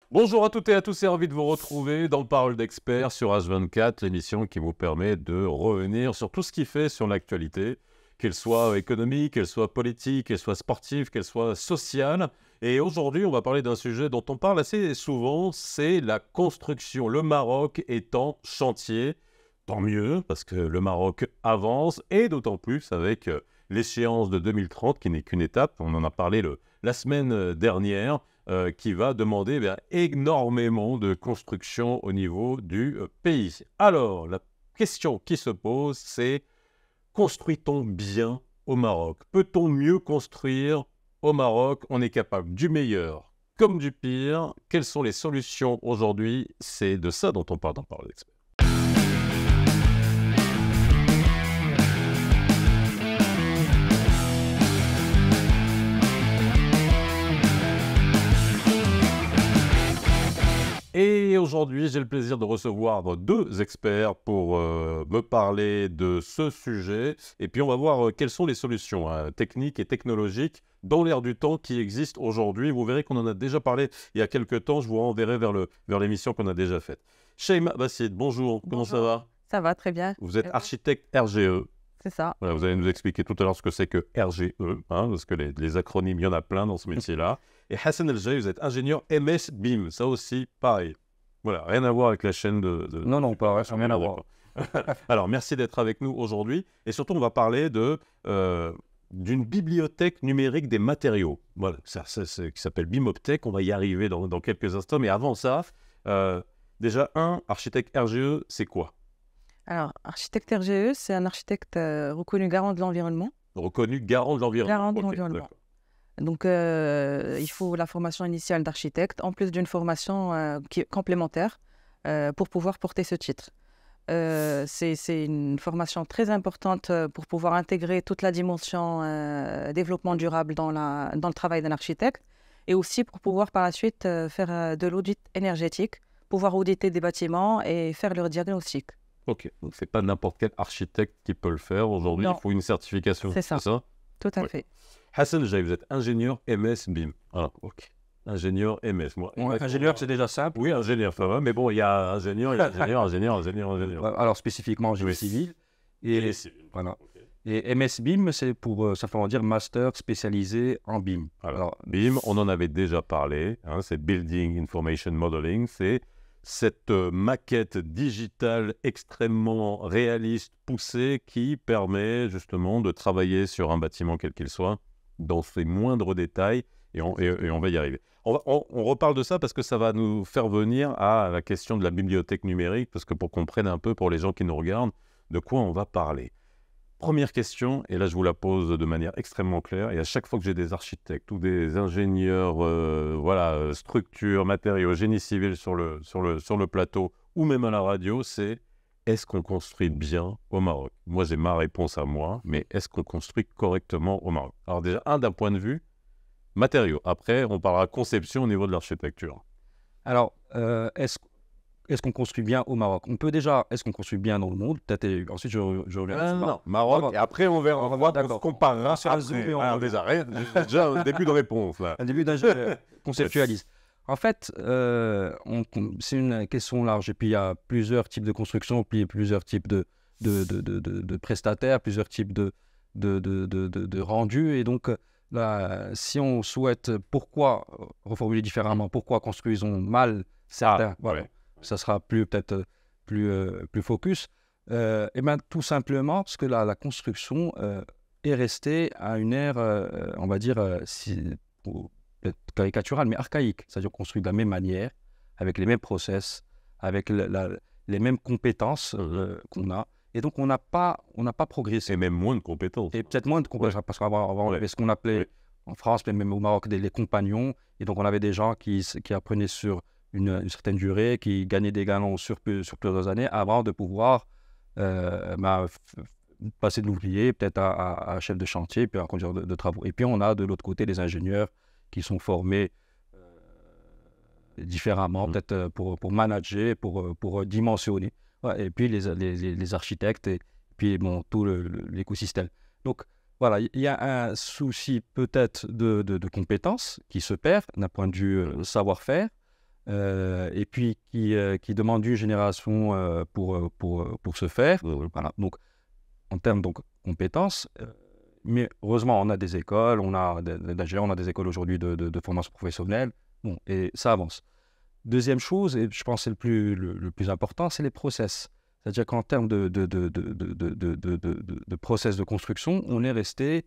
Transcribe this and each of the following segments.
Bonjour à toutes et à tous, c'est ravi de vous retrouver dans Parole d'experts sur H24, l'émission qui vous permet de revenir sur tout ce qui fait sur l'actualité, qu'elle soit économique, qu'elle soit politique, qu'elle soit sportive, qu'elle soit sociale. Et aujourd'hui, on va parler d'un sujet dont on parle assez souvent, c'est la construction. Le Maroc est en chantier, tant mieux, parce que le Maroc avance, et d'autant plus avec l'échéance de 2030, qui n'est qu'une étape, on en a parlé la semaine dernière, qui va demander énormément de construction au niveau du pays. Alors, la question qui se pose, c'est construit-on bien au Maroc? Peut-on mieux construire au Maroc? On est capable du meilleur comme du pire. Quelles sont les solutions aujourd'hui? C'est de ça dont on parle dans Parole d'experts. Et aujourd'hui, j'ai le plaisir de recevoir deux experts pour me parler de ce sujet. Et puis, on va voir quelles sont les solutions techniques et technologiques dans l'air du temps qui existent aujourd'hui. Vous verrez qu'on en a déjà parlé il y a quelques temps. Je vous renverrai vers l'émission qu'on a déjà faite. Sheima Bassid, bonjour. Comment ça va? Ça va, très bien. Vous êtes architecte RGE. C'est ça. Voilà, vous allez nous expliquer tout à l'heure ce que c'est que RGE, parce que les acronymes, il y en a plein dans ce métier-là. Et Hassan El Jay, vous êtes ingénieur MS BIM. Ça aussi, pareil. Voilà, rien à voir avec la chaîne de... Non, pas rien à voir. Alors, merci d'être avec nous aujourd'hui. Et surtout, on va parler d'une bibliothèque numérique des matériaux. Voilà, ça qui s'appelle BIMOptech. On va y arriver dans quelques instants. Mais avant ça, déjà, architecte RGE, c'est quoi? Alors, architecte RGE, c'est un architecte reconnu garant de l'environnement. Reconnu garant de l'environnement. Garant de Ok, l'environnement. d'accord. Donc, il faut la formation initiale d'architecte, en plus d'une formation qui est complémentaire pour pouvoir porter ce titre. C'est une formation très importante pour pouvoir intégrer toute la dimension développement durable dans le travail d'un architecte et aussi pour pouvoir par la suite faire de l'audit énergétique, pouvoir auditer des bâtiments et faire leur diagnostic. Ok, donc c'est pas n'importe quel architecte qui peut le faire aujourd'hui, Non. il faut une certification. C'est ça. Tout à fait. Hassan Jay, vous êtes ingénieur MS BIM. Ah, ok. Ingénieur MS. Moi, Ingénieur, c'est déjà simple. Oui, ingénieur, ça va, mais bon, il y a ingénieur, il y a ingénieur. Alors, spécifiquement, génie Oui. civil. Et civil. Voilà. Ok. Et MS BIM, c'est pour simplement dire master spécialisé en BIM. Alors, BIM, on en avait déjà parlé, c'est Building Information Modeling, c'est cette maquette digitale extrêmement réaliste, poussée, qui permet justement de travailler sur un bâtiment quel qu'il soit, dans ses moindres détails, et on va y arriver. On reparle de ça parce que ça va nous faire venir à la question de la bibliothèque numérique, parce que pour qu'on comprenne un peu, pour les gens qui nous regardent, de quoi on va parler. Première question, et là je vous la pose de manière extrêmement claire, et à chaque fois que j'ai des architectes ou des ingénieurs, structures, matériaux, génie civil sur le plateau, ou même à la radio, c'est est-ce qu'on construit bien au Maroc? Moi j'ai ma réponse à moi, mais est-ce qu'on construit correctement au Maroc? Alors déjà, d'un point de vue matériaux. Après, on parlera conception au niveau de l'architecture. Alors, est-ce qu'on construit bien au Maroc? On peut déjà, est-ce qu'on construit bien dans le monde? Peut-être, ensuite, je reviens. Non, Maroc, et après on verra, on se comparera Sur un après. zoom et on Alors, déjà un début de réponse là. Un début d'un conceptualise. En fait, c'est une question large. Et puis, il y a plusieurs types de construction, puis plusieurs types de prestataires, plusieurs types de rendus. Et donc, là, si on souhaite, reformuler différemment, pourquoi construisons mal certains, voilà, ouais. ça sera peut-être plus focus. Et bien, tout simplement, parce que la construction est restée à une ère, on va dire, peut-être caricaturale, mais archaïque. C'est-à-dire qu'on construit de la même manière, avec les mêmes process, avec les mêmes compétences qu'on a. Et donc, on n'a pas progressé. Et même moins de compétences. Et peut-être moins de compétences, parce qu'avant, on avait ce qu'on appelait en France, mais même au Maroc, les compagnons. Et donc, on avait des gens qui apprenaient sur une certaine durée, qui gagnaient des galons sur plusieurs années avant de pouvoir passer de l'ouvrier, peut-être à chef de chantier, puis à conduire de travaux. Et puis, on a de l'autre côté les ingénieurs qui sont formés différemment, peut-être pour manager, pour dimensionner. Ouais, et puis les architectes, et puis bon, tout l'écosystème. Donc voilà, il y a un souci peut-être de compétences qui se perd d'un point de vue savoir-faire. et puis qui demande une génération pour se faire. Voilà. Donc, en termes de compétences, mais heureusement, on a des écoles, on a d'ingénieurs, on a des écoles aujourd'hui de formation professionnelle, bon, et ça avance. Deuxième chose, et je pense que c'est le plus important, c'est les process. C'est-à-dire qu'en termes de process de construction, on est resté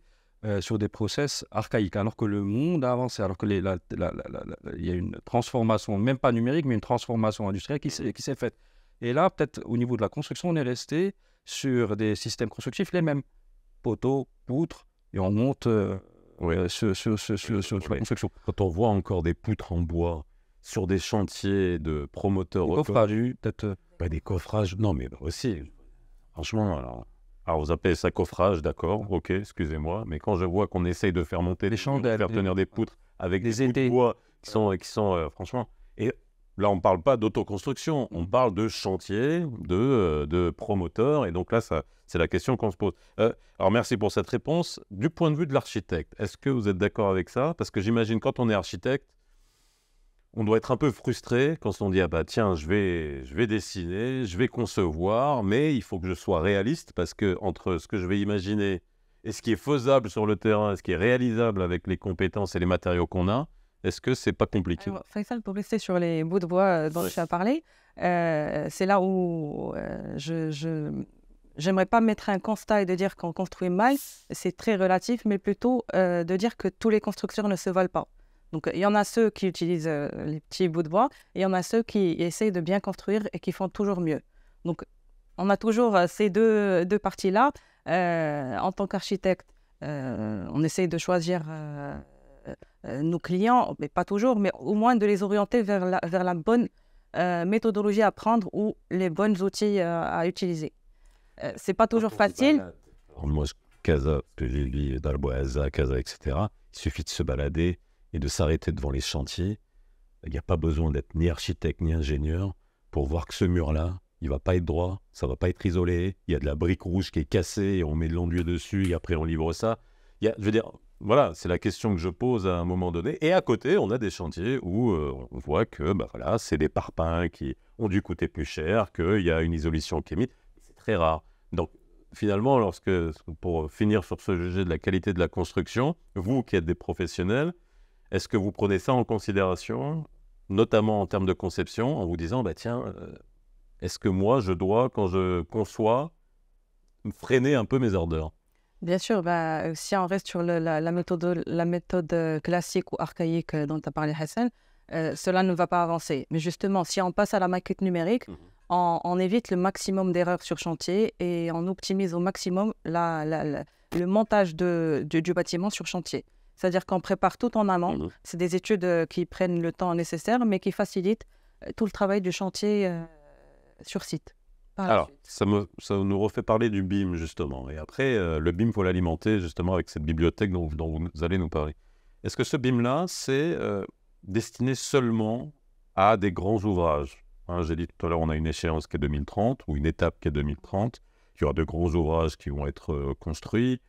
sur des process archaïques, alors que le monde a avancé, alors que il y a une transformation, même pas numérique, mais une transformation industrielle qui s'est faite. Et là, peut-être au niveau de la construction, on est resté sur des systèmes constructifs les mêmes. Poteaux, poutres, et on monte sur la construction. Quand on voit encore des poutres en bois sur des chantiers de promoteurs auto, peut-être des coffrages, non mais aussi, franchement, alors vous appelez ça coffrage, d'accord, ok, excusez-moi, mais quand je vois qu'on essaye de faire monter des chandelles, faire tenir des poutres avec des poutres étés de bois qui sont franchement, et là on ne parle pas d'autoconstruction, on parle de chantier, de promoteurs, et donc là c'est la question qu'on se pose. Alors merci pour cette réponse. Du point de vue de l'architecte, est-ce que vous êtes d'accord avec ça? Parce que j'imagine quand on est architecte, on doit être un peu frustré quand on dit « Ah bah tiens, je vais dessiner, je vais concevoir, mais il faut que je sois réaliste parce que entre ce que je vais imaginer et ce qui est faisable sur le terrain, ce qui est réalisable avec les compétences et les matériaux qu'on a, est-ce que c'est pas compliqué ?» Alors, Faisal, pour rester sur les bouts de bois dont tu as parlé, c'est là où j'aimerais pas mettre un constat et de dire qu'on construit mal, c'est très relatif, mais plutôt de dire que tous les constructeurs ne se valent pas. Donc, il y en a ceux qui utilisent les petits bouts de bois et il y en a ceux qui essayent de bien construire et qui font toujours mieux. Donc, on a toujours ces deux parties-là. En tant qu'architecte, on essaye de choisir nos clients, mais pas toujours, mais au moins de les orienter vers la bonne méthodologie à prendre ou les bons outils à utiliser. C'est pas toujours facile. Moi, Casa, que j'ai lu dans le Boisa, Casa, etc., il suffit de se balader et de s'arrêter devant les chantiers. Il n'y a pas besoin d'être ni architecte ni ingénieur pour voir que ce mur-là, il ne va pas être droit, ça ne va pas être isolé, il y a de la brique rouge qui est cassée et on met de l'enduit dessus et après on livre ça. Je veux dire, voilà, c'est la question que je pose à un moment donné. Et à côté, on a des chantiers où on voit que voilà, c'est des parpaings qui ont dû coûter plus cher, qu'il y a une isolation chimique. C'est très rare. Donc, finalement, pour finir sur ce sujet de la qualité de la construction, vous qui êtes des professionnels, est-ce que vous prenez ça en considération, notamment en termes de conception, en vous disant, bah tiens, est-ce que moi, je dois, quand je conçois, freiner un peu mes ardeurs? Bien sûr, si on reste sur la méthode classique ou archaïque dont tu as parlé, Hassan, cela ne va pas avancer. Mais justement, si on passe à la maquette numérique, on évite le maximum d'erreurs sur chantier et on optimise au maximum le montage du bâtiment sur chantier. C'est-à-dire qu'on prépare tout en amont. C'est des études qui prennent le temps nécessaire, mais qui facilitent tout le travail du chantier sur site. Alors, ça nous refait parler du BIM, justement. Et après, le BIM, il faut l'alimenter, justement, avec cette bibliothèque dont vous allez nous parler. Est-ce que ce BIM-là, c'est destiné seulement à des grands ouvrages? J'ai dit tout à l'heure, on a une échéance qui est 2030, ou une étape qui est 2030. Il y aura de gros ouvrages qui vont être construits,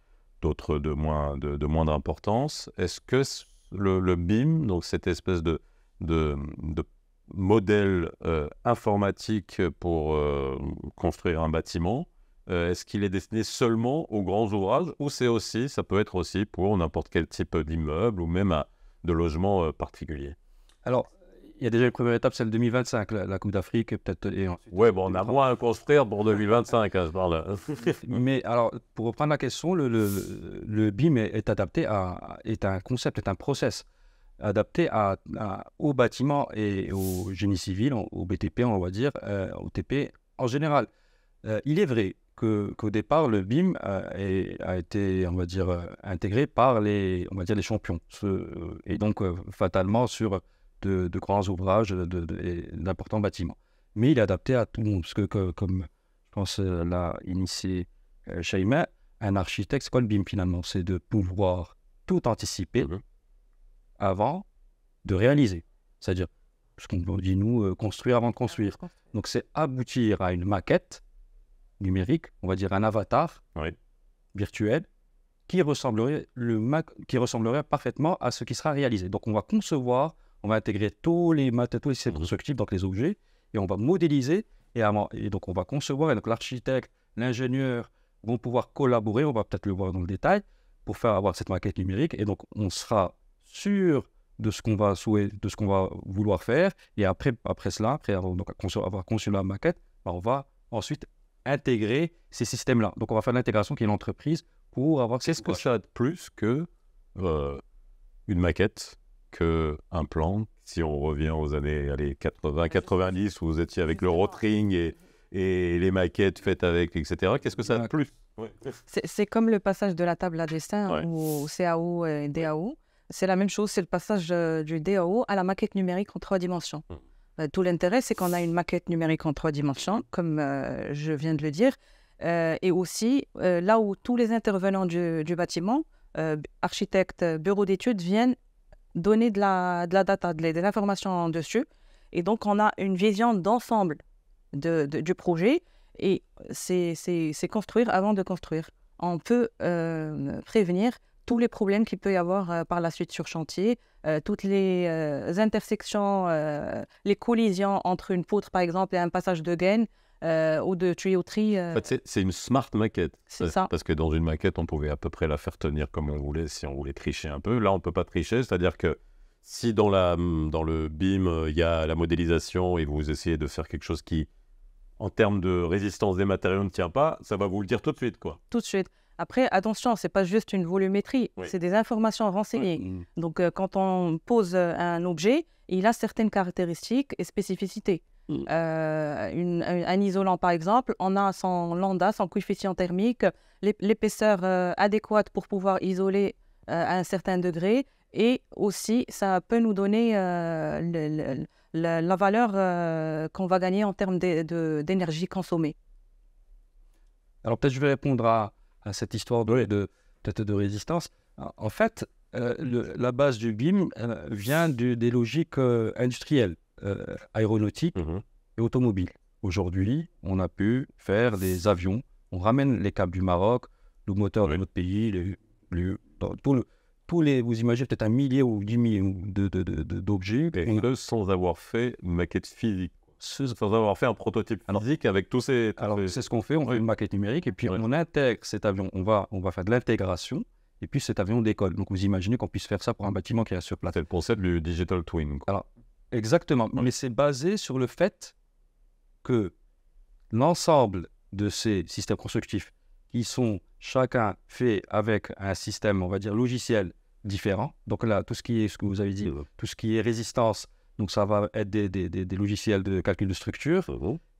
d'autres de moindre importance. Est-ce que le BIM, donc cette espèce de modèle informatique pour construire un bâtiment, est-ce qu'il est destiné seulement aux grands ouvrages ou ça peut être aussi pour n'importe quel type d'immeuble ou même à de logements particuliers? Alors, il y a déjà une première étape, celle 2025, la Coupe d'Afrique, peut-être. Oui, on a moins à construire pour 2025, je parle. Mais alors, pour reprendre la question, le BIM est adapté est un concept, est un process adapté au bâtiment et au génie civil, au BTP, on va dire, au TP en général. Il est vrai qu'au départ, le BIM a été, on va dire, intégré par les champions. Et donc, fatalement, sur de grands ouvrages, d'importants bâtiments. Mais il est adapté à tout le monde, parce que comme je pense l'a initié Shaima, un architecte, c'est quoi le BIM finalement? C'est de pouvoir tout anticiper avant de réaliser. C'est-à-dire, ce qu'on dit nous, construire avant de construire. Donc c'est aboutir à une maquette numérique, on va dire un avatar virtuel, qui ressemblerait parfaitement à ce qui sera réalisé. Donc on va concevoir on va intégrer tous les systèmes constructifs, donc les objets, et on va modéliser, et donc on va concevoir, et donc l'architecte, l'ingénieur vont pouvoir collaborer, on va peut-être le voir dans le détail, pour faire avoir cette maquette numérique, et donc on sera sûr de ce qu'on va vouloir faire, et après avoir conçu la maquette, on va ensuite intégrer ces systèmes-là. Donc on va faire l'intégration qui est l'entreprise pour avoir... Qu'est-ce que ça a de plus que une maquette, qu'un plan? Si on revient aux années 80-90, où vous étiez avec le Rotring et les maquettes faites avec, etc. Qu'est-ce que ça a de plus? C'est comme le passage de la table à dessin au CAO et DAO. C'est la même chose, c'est le passage du DAO à la maquette numérique en 3 dimensions. Tout l'intérêt, c'est qu'on a une maquette numérique en 3 dimensions, comme je viens de le dire, et aussi là où tous les intervenants du bâtiment, architectes, bureaux d'études, viennent donner de la data, de l'information dessus. Et donc, on a une vision d'ensemble du projet, et c'est construire avant de construire. On peut prévenir tous les problèmes qu'il peut y avoir par la suite sur chantier, toutes les intersections, les collisions entre une poutre, par exemple, et un passage de gaine ou de tuyauterie. En fait, c'est une smart maquette. C'est ça. Parce que dans une maquette, on pouvait à peu près la faire tenir comme on voulait, si on voulait tricher un peu. Là, on ne peut pas tricher, c'est-à-dire que si dans le BIM, il y a la modélisation et vous essayez de faire quelque chose qui, en termes de résistance des matériaux, ne tient pas, ça va vous le dire tout de suite, quoi. Tout de suite. Après, attention, ce n'est pas juste une volumétrie, c'est des informations renseignées. Donc, quand on pose un objet, il a certaines caractéristiques et spécificités. Un isolant, par exemple, on a son lambda, son coefficient thermique, l'épaisseur adéquate pour pouvoir isoler à un certain degré, et aussi, ça peut nous donner la valeur qu'on va gagner en termes d'énergie consommée. Alors, peut-être je vais répondre à cette histoire de résistance. En fait, la base du BIM vient des logiques industrielles, aéronautiques et automobiles. Aujourd'hui, on a pu faire des avions. On ramène les câbles du Maroc, le moteur de notre pays, vous imaginez peut-être un millier ou 10 milliers d'objets. Sans avoir fait une maquette physique. Sans avoir fait un prototype physique avec tous ces... Alors, c'est ce qu'on fait, on fait une maquette numérique et puis on intègre cet avion, on va faire de l'intégration et puis cet avion décolle. Donc, vous imaginez qu'on puisse faire ça pour un bâtiment qui est sur place. C'est le concept du digital twin, quoi. Alors, exactement, mais c'est basé sur le fait que l'ensemble de ces systèmes constructifs qui sont chacun faits avec un système, on va dire, logiciel différent. Donc là, tout ce qui est, ce que vous avez dit, tout ce qui est résistance, donc ça va être des logiciels de calcul de structure.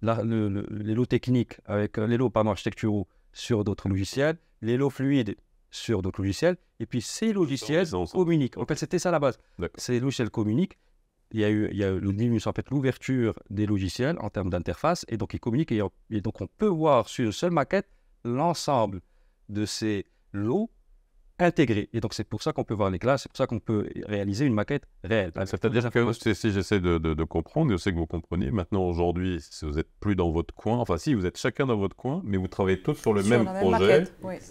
Là, les lots techniques avec les lots architecturaux sur d'autres logiciels, les lots fluides sur d'autres logiciels, et puis ces logiciels communiquent. En fait, c'était ça la base. Ces logiciels communiquent. Il y a en fait l'ouverture des logiciels en termes d'interface, et donc ils communiquent, et donc on peut voir sur une seule maquette l'ensemble de ces lots intégrés. Et donc c'est pour ça qu'on peut voir les classes, c'est pour ça qu'on peut réaliser une maquette réelle. C'est-à-dire que si j'essaie de comprendre, je sais que vous comprenez, maintenant aujourd'hui, si vous n'êtes plus dans votre coin, enfin si, vous êtes chacun dans votre coin, mais vous travaillez tous sur le même projet.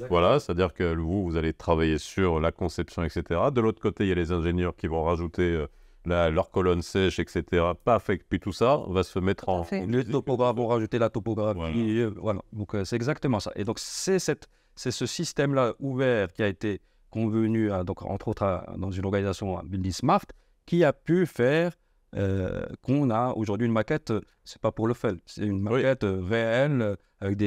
Voilà, c'est-à-dire que vous allez travailler sur la conception, etc. De l'autre côté, il y a les ingénieurs qui vont rajouter leur colonne sèche, etc. Paf, et puis tout ça va se mettre en... Les topographes vont rajouter la topographie. Voilà. Donc c'est exactement ça. Et donc c'est ce système-là ouvert qui a été convenu, donc, entre autres dans une organisation Building Smart, qui a pu faire qu'on a aujourd'hui une maquette, c'est pas pour le fun, c'est une maquette réelle avec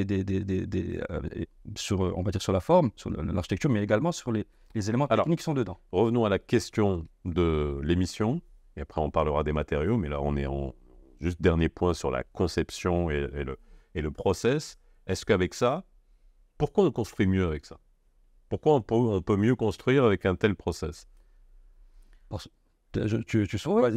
on va dire sur la forme, sur l'architecture, mais également sur les éléments techniques qui sont dedans. Revenons à la question de l'émission, et après on parlera des matériaux, mais là on est en juste dernier point sur la conception et le process. Est-ce qu'avec ça, pourquoi on construit mieux avec ça? Pourquoi on peut mieux construire avec un tel process? Tu saurais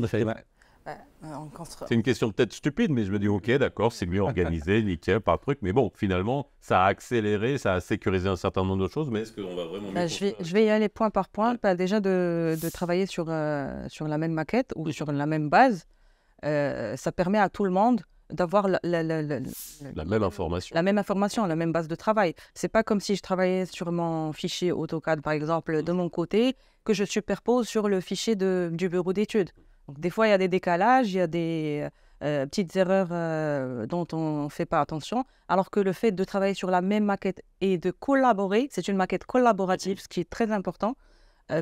C'est une question peut-être stupide, mais je me dis ok, d'accord, c'est mieux organisé, nickel, par truc. Mais bon, finalement, ça a accéléré, ça a sécurisé un certain nombre de choses. Mais est-ce qu'on va vraiment mieux je vais y aller point par point. Déjà de travailler sur la même maquette ou sur la même base, ça permet à tout le monde d'avoir la même information. La même information, la même base de travail. C'est pas comme si je travaillais sur mon fichier AutoCAD, par exemple, de mon côté, que je superpose sur le fichier du bureau d'études. Donc, des fois, il y a des décalages, il y a des petites erreurs dont on ne fait pas attention, alors que le fait de travailler sur la même maquette et de collaborer, c'est une maquette collaborative, ce qui est très important,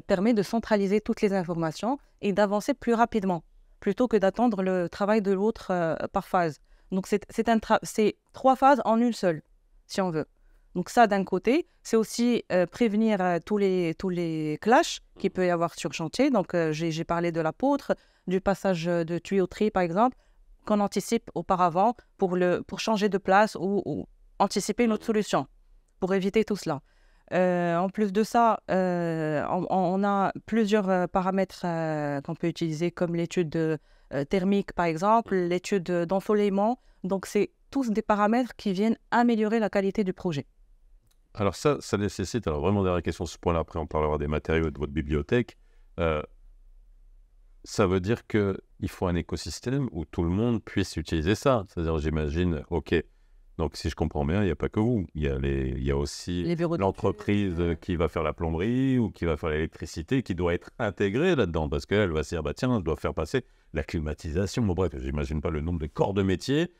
permet de centraliser toutes les informations et d'avancer plus rapidement, plutôt que d'attendre le travail de l'autre par phase. Donc, c'est 3 phases en une seule, si on veut. Donc ça, d'un côté, c'est aussi prévenir tous les clashs qu'il peut y avoir sur chantier. Donc, j'ai parlé de la poutre, du passage de tuyauterie, par exemple, qu'on anticipe auparavant pour changer de place ou anticiper une autre solution pour éviter tout cela. En plus de ça, on a plusieurs paramètres qu'on peut utiliser, comme l'étude thermique, par exemple, l'étude d'ensoleillement. Donc, c'est tous des paramètres qui viennent améliorer la qualité du projet. Alors ça nécessite, alors vraiment dernière question sur ce point-là, après on parlera des matériaux de votre bibliothèque. Ça veut dire qu'il faut un écosystème où tout le monde puisse utiliser ça. C'est-à-dire, j'imagine, ok, donc si je comprends bien, il n'y a pas que vous. Il y a aussi l'entreprise qui va faire la plomberie ou qui va faire l'électricité qui doit être intégrée là-dedans parce qu'elle va se dire, bah, tiens, je dois faire passer la climatisation. Bon, bref, j'imagine pas le nombre de corps de métier.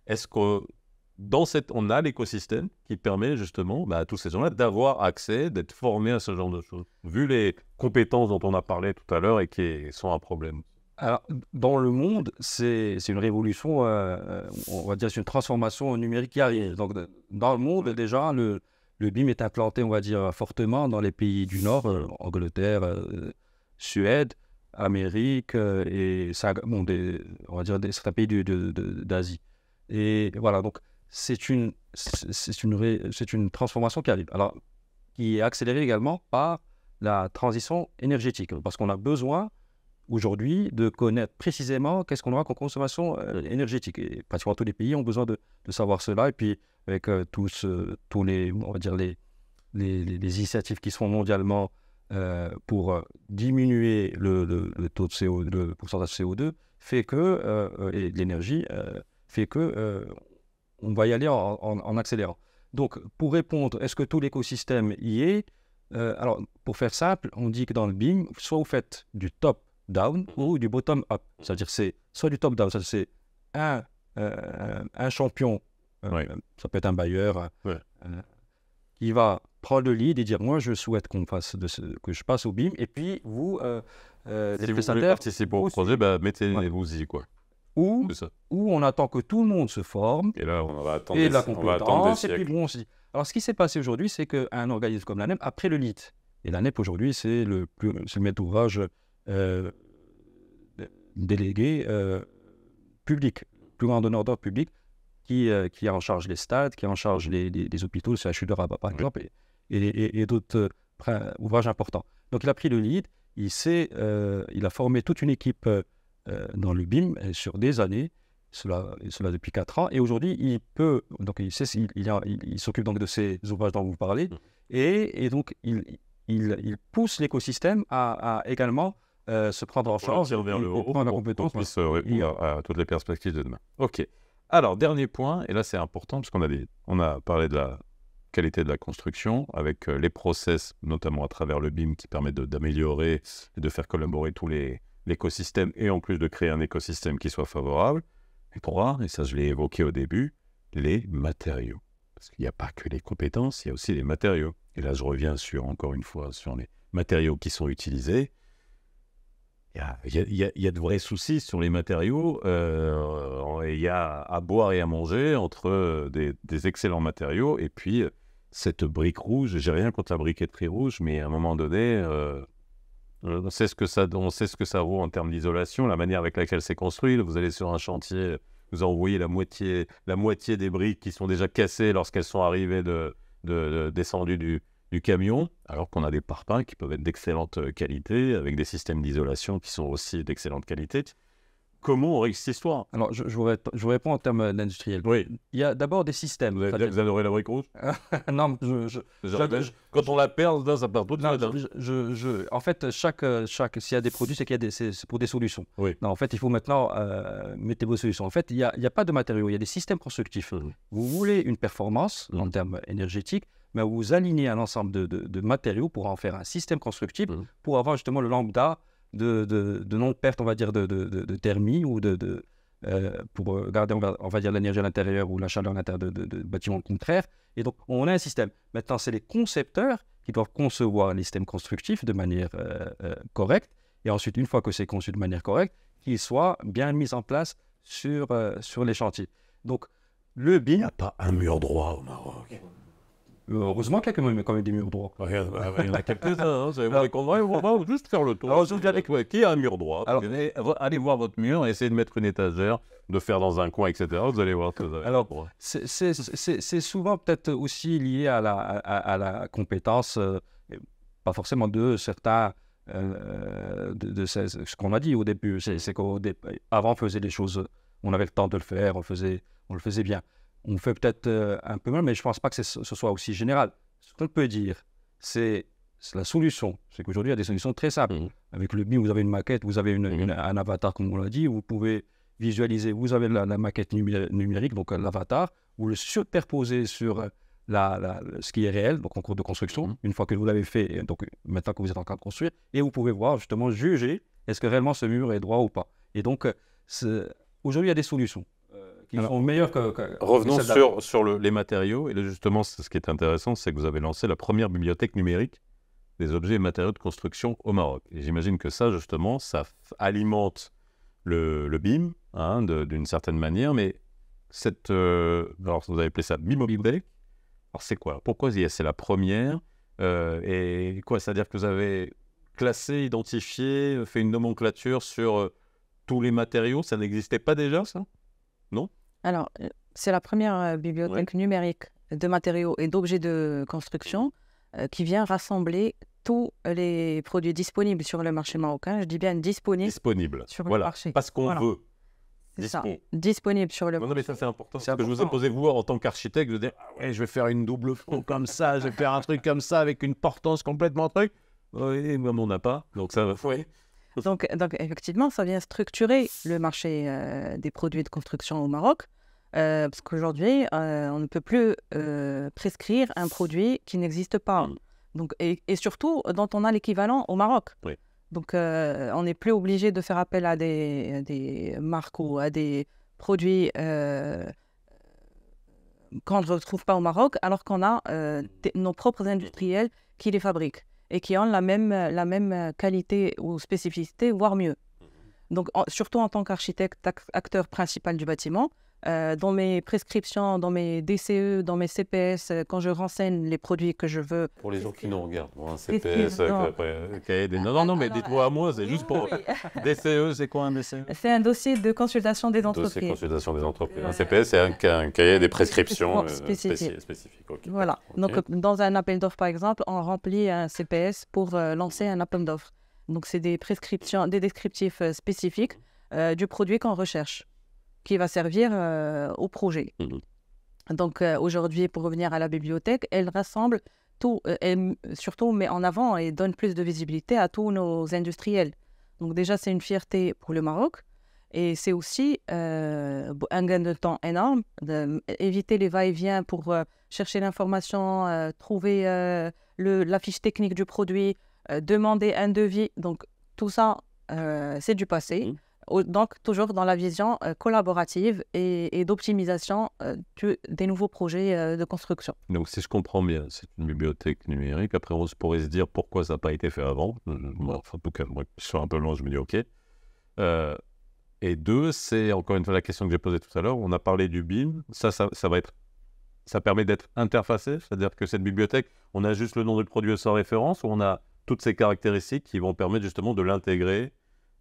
Est-ce que on a l'écosystème qui permet justement à tous ces gens-là d'avoir accès, d'être formés à ce genre de choses, vu les compétences dont on a parlé tout à l'heure et qui sont un problème? Alors, dans le monde, c'est une révolution, on va dire, c'est une transformation numérique qui arrive. Donc, dans le monde, déjà, le BIM est implanté, on va dire, fortement dans les pays du Nord, Angleterre, Suède, Amérique et on va dire certains pays d'Asie. Et voilà, donc c'est une transformation qui arrive. Alors, qui est accélérée également par la transition énergétique, parce qu'on a besoin aujourd'hui de connaître précisément qu'est-ce qu'on aura comme consommation énergétique. Et pratiquement tous les pays ont besoin de savoir cela. Et puis, avec tous les, on va dire les initiatives qui se font mondialement pour diminuer le taux de CO2, le pourcentage de CO2, fait que, et l'énergie, fait que on va y aller en accélérant. Donc, pour répondre, est-ce que tout l'écosystème y est? Alors, pour faire simple, on dit que dans le BIM, soit vous faites du top-down ou du bottom-up. C'est-à-dire c'est soit du top-down, c'est un champion, ça peut être un bailleur, qui va prendre le lead et dire, moi, je souhaite que je passe au BIM. Et puis, vous, les prestataires, participer au projet, mettez-vous-y, quoi. Où on attend que tout le monde se forme, et là, on va attendre et la compétence, et puis bon, on se dit. Alors, ce qui s'est passé aujourd'hui, c'est qu'un organisme comme l'ANEP a pris le lead. Et l'ANEP, aujourd'hui, c'est le maître d'ouvrage délégué public, plus grand donneur d'ordre public, qui a en charge les stades, qui a en charge les hôpitaux, le CHU de Rabat, par exemple, et d'autres ouvrages importants. Donc, il a pris le lead, il a formé toute une équipe dans le BIM sur des années, cela depuis 4 ans, et aujourd'hui il s'occupe donc de ces ouvrages dont vous parlez, et donc il pousse l'écosystème à également se prendre en charge vers le haut, prendre la compétence pour puisse répondre à toutes les perspectives de demain. Ok. Alors dernier point, et là c'est important parce qu'on a parlé de la qualité de la construction avec les process, notamment à travers le BIM qui permet d'améliorer et de faire collaborer tous l'écosystème et en plus de créer un écosystème qui soit favorable. Et 3, et ça je l'ai évoqué au début, les matériaux. Parce qu'il n'y a pas que les compétences, il y a aussi les matériaux. Et là je reviens encore une fois sur les matériaux qui sont utilisés. Il y a de vrais soucis sur les matériaux. Il y a à boire et à manger entre des excellents matériaux et puis cette brique rouge. J'ai rien contre la briqueterie rouge, mais à un moment donné... on sait ce que ça vaut en termes d'isolation, la manière avec laquelle c'est construit. Vous allez sur un chantier, vous envoyez la moitié des briques qui sont déjà cassées lorsqu'elles sont arrivées descendues du camion, alors qu'on a des parpaings qui peuvent être d'excellente qualité, avec des systèmes d'isolation qui sont aussi d'excellente qualité. Comment on règle cette histoire? Alors, je vous réponds en termes d'industriel. Oui. Il y a d'abord des systèmes. Vous adorez la brique rouge? Non, quand on la perd, ça part tout de suite. En fait, s'il y a des produits, c'est pour des solutions. Oui. Non, en fait, il faut maintenant mettre vos solutions. En fait, il n'y a pas de matériaux, il y a des systèmes constructifs. Vous voulez une performance en termes énergétiques, mais vous alignez un ensemble de matériaux pour en faire un système constructif, pour avoir justement le lambda de non-perte, on va dire, de thermie ou pour garder, on va dire, l'énergie à l'intérieur ou la chaleur à l'intérieur de bâtiments contraires. Et donc, on a un système. Maintenant, c'est les concepteurs qui doivent concevoir les systèmes constructifs de manière correcte. Et ensuite, une fois que c'est conçu de manière correcte, qu'ils soient bien mis en place sur les chantiers. Donc, le BIM... Il n'y a pas un mur droit au Maroc. Heureusement qu'il y a quand même des murs droits. Il y en a quelques-uns. On va juste faire le tour. Alors, je viens avec... Qui a un mur droit? Alors, allez voir votre mur, essayez de mettre une étagère, de faire dans un coin, etc. Vous allez voir que vous avez alors, droit. c'est souvent peut-être aussi lié à la compétence, pas forcément de certains, ce qu'on a dit au début. C'est qu'avant, on faisait des choses, on avait le temps de le faire, on le faisait bien. On fait peut-être un peu mal, mais je ne pense pas que ce soit aussi général. Ce qu'on peut dire, c'est la solution. C'est qu'aujourd'hui, il y a des solutions très simples. Avec le BIM, vous avez une maquette, vous avez un avatar, comme on l'a dit, vous pouvez visualiser, vous avez la maquette numérique, donc l'avatar, vous le superposez sur ce qui est réel, donc en cours de construction, une fois que vous l'avez fait, donc maintenant que vous êtes en train de construire, et vous pouvez voir, justement, juger, est-ce que réellement ce mur est droit ou pas. Et donc, aujourd'hui, il y a des solutions qui sont meilleures que revenons sur les matériaux. Et justement, ce qui est intéressant, c'est que vous avez lancé la première bibliothèque numérique des objets et matériaux de construction au Maroc. Et j'imagine que ça, justement, ça alimente le BIM, d'une certaine manière. Mais alors, vous avez appelé ça BIMobileTech. Alors, c'est quoi? Pourquoi c'est la première? Et quoi? C'est-à-dire que vous avez classé, identifié, fait une nomenclature sur tous les matériaux? Ça n'existait pas déjà, ça? Non? Alors, c'est la première bibliothèque numérique de matériaux et d'objets de construction qui vient rassembler tous les produits disponibles sur le marché marocain. Je dis bien disponibles sur le marché. Parce qu'on veut. C'est ça, disponible sur le marché. Non, mais ça, c'est important. Parce que je vous ai posé, vous, en tant qu'architecte, de dire ouais, je vais faire une double fond comme ça, je vais faire un truc comme ça avec une portance complètement truc. Oui, mais on n'a pas. Donc, ça va. Oui. Donc, effectivement, ça vient structurer le marché des produits de construction au Maroc, parce qu'aujourd'hui, on ne peut plus prescrire un produit qui n'existe pas. Donc, et surtout, dont on a l'équivalent au Maroc. Oui. Donc, on n'est plus obligé de faire appel à des marques ou à des produits qu'on ne retrouve pas au Maroc, alors qu'on a nos propres industriels qui les fabriquent et qui ont la même qualité ou spécificité, voire mieux. Donc, surtout en tant qu'architecte, acteur principal du bâtiment, dans mes prescriptions, dans mes DCE, dans mes CPS, quand je renseigne les produits que je veux... Pour les gens qui nous regardent, un CPS, non, mais dites-moi à moi, c'est juste pour... DCE, c'est quoi un DCE? C'est un dossier de consultation des entreprises. Dossier de consultation des entreprises. Un CPS, c'est un cahier des prescriptions spécifiques. Okay. Voilà. Okay. Donc, dans un appel d'offres, par exemple, on remplit un CPS pour lancer un appel d'offres. Donc, c'est des prescriptions, des descriptifs spécifiques du produit qu'on recherche, qui va servir au projet. Donc, aujourd'hui, pour revenir à la bibliothèque, elle rassemble tout, elle, surtout met en avant et donne plus de visibilité à tous nos industriels. Donc, déjà, c'est une fierté pour le Maroc. Et c'est aussi un gain de temps énorme, éviter les va-et-vient pour chercher l'information, trouver la fiche technique du produit, demander un devis. Donc, tout ça, c'est du passé. Donc, toujours dans la vision collaborative et d'optimisation des nouveaux projets de construction. Donc, si je comprends bien, c'est une bibliothèque numérique. Après, on pourrait se dire pourquoi ça n'a pas été fait avant. En tout cas, moi, je suis un peu loin, je me dis OK. Et deux, c'est encore une fois la question que j'ai posée tout à l'heure. On a parlé du BIM. Ça permet d'être interfacé, c'est-à-dire que cette bibliothèque, on a juste le nom du produit sans référence, ou on a toutes ces caractéristiques qui vont permettre justement de l'intégrer,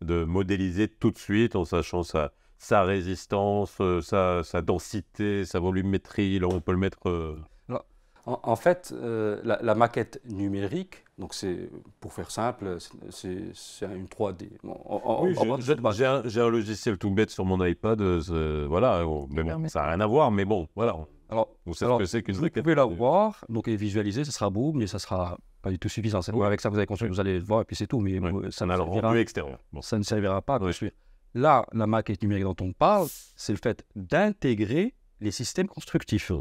de modéliser tout de suite en sachant sa résistance, sa densité, sa volumétrie. Là, on peut le mettre... En fait, la maquette numérique, donc c'est, pour faire simple, c'est une 3D. J'ai un logiciel tout bête sur mon iPad, voilà, mais bon, ça n'a rien à voir, mais bon, voilà. Alors, vous savez ce que c'est qu'une maquette. Vous pouvez la voir, donc et visualiser, ce sera beau, mais ça sera pas du tout suffisant. Avec ça, vous allez construire, vous allez le voir, et puis c'est tout. Mais ça n'a le rendu extérieur. Ça ne servira pas à construire. Là, la maquette numérique dont on parle, c'est le fait d'intégrer les systèmes constructifs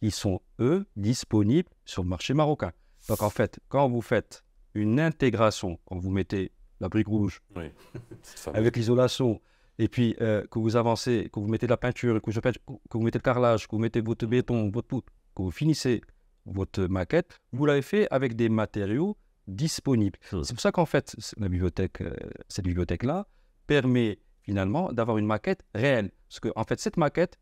qui sont, eux, disponibles sur le marché marocain. Donc, en fait, quand vous faites une intégration, quand vous mettez la brique rouge, Oui. avec l'isolation, et puis que vous avancez, que vous mettez de la peinture, que vous mettez le carrelage, que vous mettez votre béton, votre poutre, que vous finissez votre maquette, vous l'avez fait avec des matériaux disponibles. C'est pour ça qu'en fait, cette bibliothèque-là permet finalement d'avoir une maquette réelle. Parce qu'en fait, cette maquette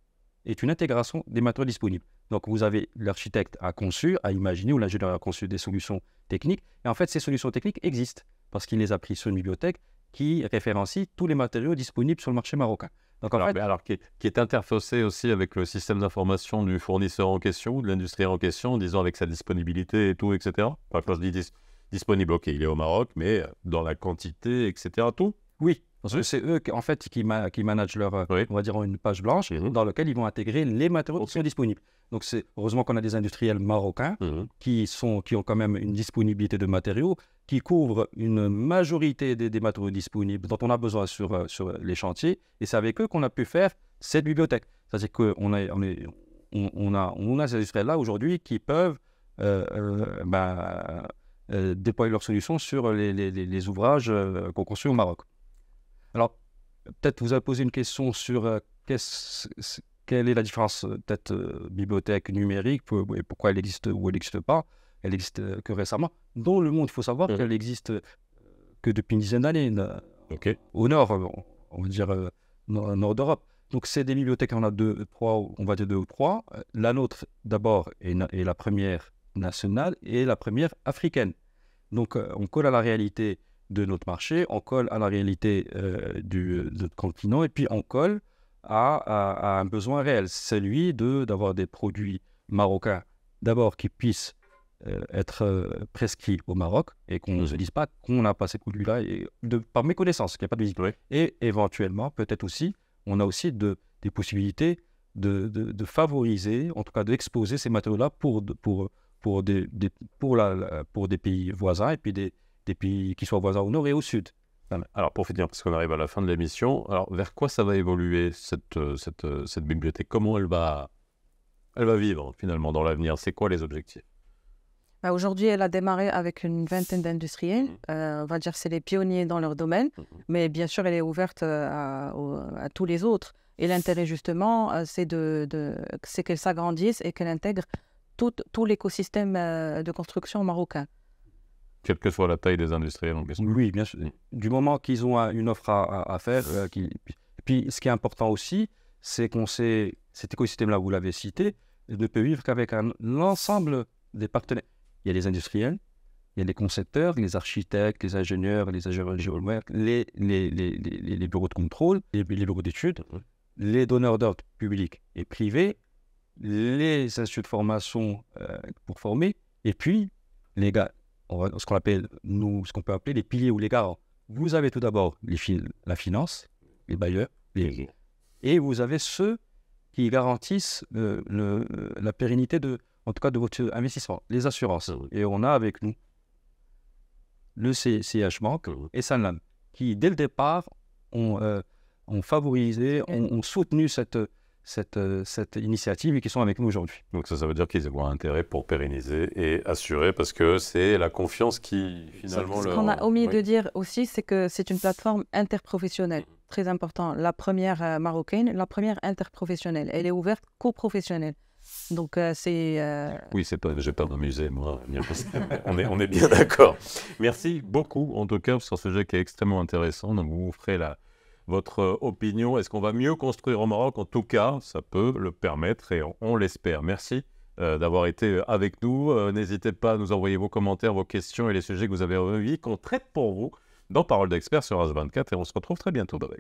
est une intégration des matériaux disponibles. Donc, vous avez l'architecte a conçu, a imaginé, ou l'ingénieur a conçu des solutions techniques. Et en fait, ces solutions techniques existent parce qu'il les a prises sur une bibliothèque qui référencie tous les matériaux disponibles sur le marché marocain. Donc, en fait, qui est interfacé aussi avec le système d'information du fournisseur en question, de l'industriel en question, disons avec sa disponibilité et tout, etc. Enfin, quand je dis disponible, ok, il est au Maroc, mais dans la quantité, etc. Tout. Oui, parce que c'est eux en fait, qui managent leur, on va dire, une page blanche dans laquelle ils vont intégrer les matériaux qui sont disponibles. Donc, c'est heureusement qu'on a des industriels marocains qui ont quand même une disponibilité de matériaux qui couvrent une majorité des matériaux disponibles dont on a besoin sur les chantiers. Et c'est avec eux qu'on a pu faire cette bibliothèque. C'est-à-dire qu'on a ces industriels-là aujourd'hui qui peuvent déployer leurs solutions sur les ouvrages qu'on construit au Maroc. Alors, peut-être vous avez posé une question sur quelle est la différence peut-être bibliothèque numérique, et pourquoi elle existe ou elle n'existe pas. Elle existe que récemment. Dans le monde, il faut savoir qu'elle existe que depuis une dizaine d'années, au nord, on va dire nord d'Europe. Donc, c'est des bibliothèques, on a deux ou trois. La nôtre, d'abord, est la première nationale et la première africaine. Donc, on colle à la réalité de notre marché, on colle à la réalité de notre continent, et puis on colle à un besoin réel, celui d'avoir des produits marocains, d'abord qui puissent être prescrits au Maroc, et qu'on ne se dise pas qu'on n'a pas ces produits-là, par méconnaissance, qu'il n'y a pas de visite. Et éventuellement, peut-être aussi, on a aussi des possibilités de favoriser, en tout cas d'exposer ces matériaux-là pour des pays voisins, et puis des pays qui soient voisins au nord et au sud. Alors, pour finir, parce qu'on arrive à la fin de l'émission, alors vers quoi ça va évoluer, cette bibliothèque? Comment elle va vivre, finalement, dans l'avenir? C'est quoi les objectifs? Aujourd'hui, elle a démarré avec une vingtaine d'industriels. On va dire que c'est les pionniers dans leur domaine, mais bien sûr, elle est ouverte à tous les autres. Et l'intérêt, justement, c'est qu'elle s'agrandisse et qu'elle intègre tout l'écosystème de construction marocain. Quelle que soit la taille des industriels en question. Oui, bien sûr. Du moment qu'ils ont une offre à faire. Et puis, ce qui est important aussi, c'est cet écosystème-là, vous l'avez cité, ne peut vivre qu'avec l'ensemble des partenaires. Il y a les industriels, il y a les concepteurs, les architectes, les ingénieurs géomètres, les bureaux de contrôle, les bureaux d'études, les donneurs d'ordre publics et privés, les instituts de formation pour former, et puis les gars, ce qu'on peut appeler les piliers ou les garants. Vous avez tout d'abord la finance, les bailleurs, et vous avez ceux qui garantissent la pérennité en tout cas de votre investissement, les assurances. Et on a avec nous le CH Bank et Sanlam, qui dès le départ ont favorisé, ont soutenu cette initiative et qui sont avec nous aujourd'hui. Donc ça veut dire qu'ils ont un intérêt pour pérenniser et assurer, parce que c'est la confiance qui finalement... Ce qu'on a omis de dire aussi, c'est que c'est une plateforme interprofessionnelle, très important. La première marocaine, la première interprofessionnelle. Elle est ouverte qu'aux professionnels. Donc c'est... Oui, je ne vais pas m'amuser, moi. on est bien d'accord. Merci beaucoup, en tout cas, sur ce sujet qui est extrêmement intéressant. Donc vous ferez votre opinion. Est-ce qu'on va mieux construire au Maroc? En tout cas, ça peut le permettre et on l'espère. Merci d'avoir été avec nous. N'hésitez pas à nous envoyer vos commentaires, vos questions et les sujets que vous avez envie qu'on traite pour vous dans Parole d'Expert sur H24. Et on se retrouve très bientôt. Bye bye.